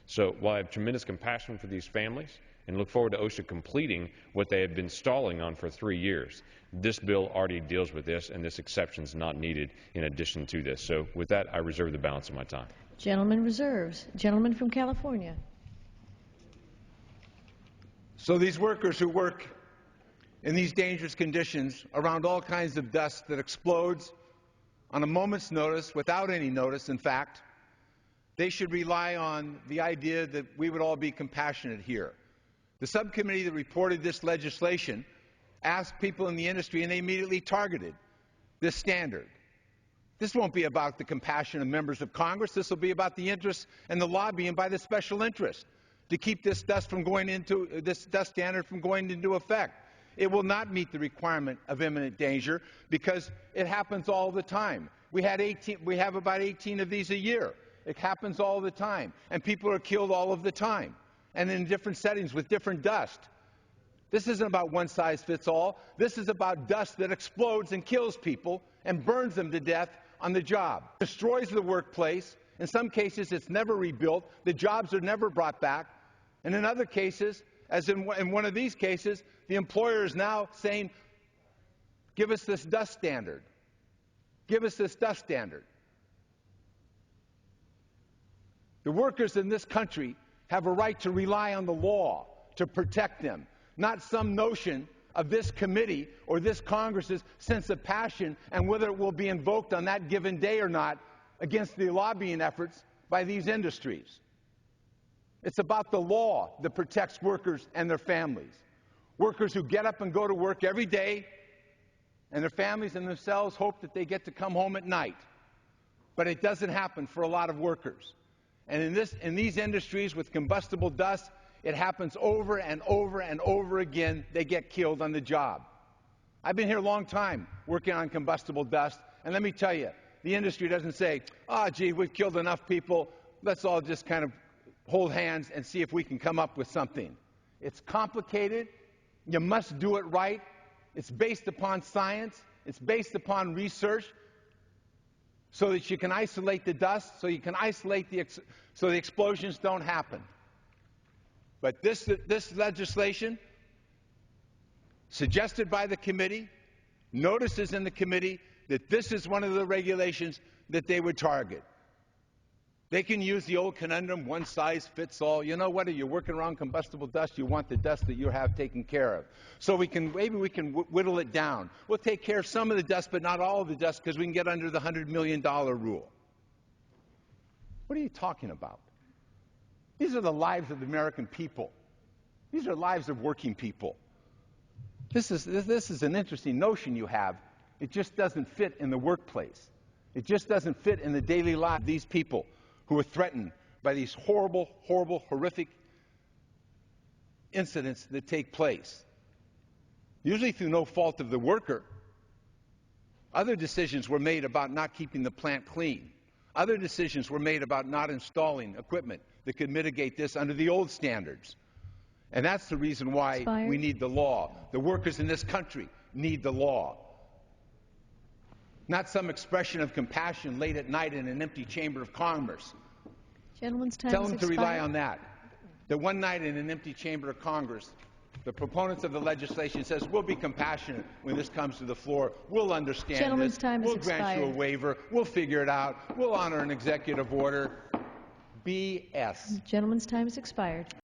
So while I have tremendous compassion for these families and look forward to OSHA completing what they have been stalling on for 3 years, this bill already deals with this, and this exception is not needed in addition to this. So with that, I reserve the balance of my time. Gentleman reserves. Gentleman from California. So these workers who work in these dangerous conditions around all kinds of dust that explodes on a moment's notice, without any notice, in fact, they should rely on the idea that we would all be compassionate here. The subcommittee that reported this legislation asked people in the industry, and they immediately targeted this standard. This won't be about the compassion of members of Congress. This will be about the interests and the lobbying by the special interest to keep this dust standard from going into effect. It will not meet the requirement of imminent danger because it happens all the time. We have about 18 of these a year. It happens all the time, and people are killed all of the time, and in different settings with different dust. This isn't about one size fits all. This is about dust that explodes and kills people and burns them to death on the job. It destroys the workplace. In some cases, it's never rebuilt. The jobs are never brought back. And in other cases, as in one of these cases, the employer is now saying, give us this dust standard. Give us this dust standard. The workers in this country have a right to rely on the law to protect them, not some notion of this committee or this Congress's sense of passion and whether it will be invoked on that given day or not against the lobbying efforts by these industries. It's about the law that protects workers and their families. Workers who get up and go to work every day, and their families and themselves hope that they get to come home at night. But it doesn't happen for a lot of workers. And in these industries with combustible dust, it happens over and over and over again. They get killed on the job. I've been here a long time working on combustible dust, and let me tell you, the industry doesn't say, oh, gee, we've killed enough people, let's all just kind of hold hands and see if we can come up with something. It's complicated. You must do it right. It's based upon science. It's based upon research so that you can isolate the dust, so you can isolate so the explosions don't happen. But this legislation, suggested by the committee, notices in the committee that this is one of the regulations that they would target. They can use the old conundrum, one size fits all. You know what, if you're working around combustible dust, you want the dust that you have taken care of. So maybe we can whittle it down. We'll take care of some of the dust, but not all of the dust, because we can get under the $100 million rule. What are you talking about? These are the lives of the American people. These are lives of working people. This is an interesting notion you have. It just doesn't fit in the workplace. It just doesn't fit in the daily life of these people who are threatened by these horrible, horrible, horrific incidents that take place. Usually through no fault of the worker. Other decisions were made about not keeping the plant clean. Other decisions were made about not installing equipment that could mitigate this under the old standards. And that's the reason why we need the law. The workers in this country need the law. Not some expression of compassion late at night in an empty chamber of Congress. Gentleman's time Tell has them to expired. rely on that. That one night in an empty chamber of Congress, the proponents of the legislation says, we'll be compassionate when this comes to the floor. We'll understand Gentleman's this. time has We'll grant expired. you a waiver. We'll figure it out. We'll honor an executive order. BS. Gentleman's time has expired.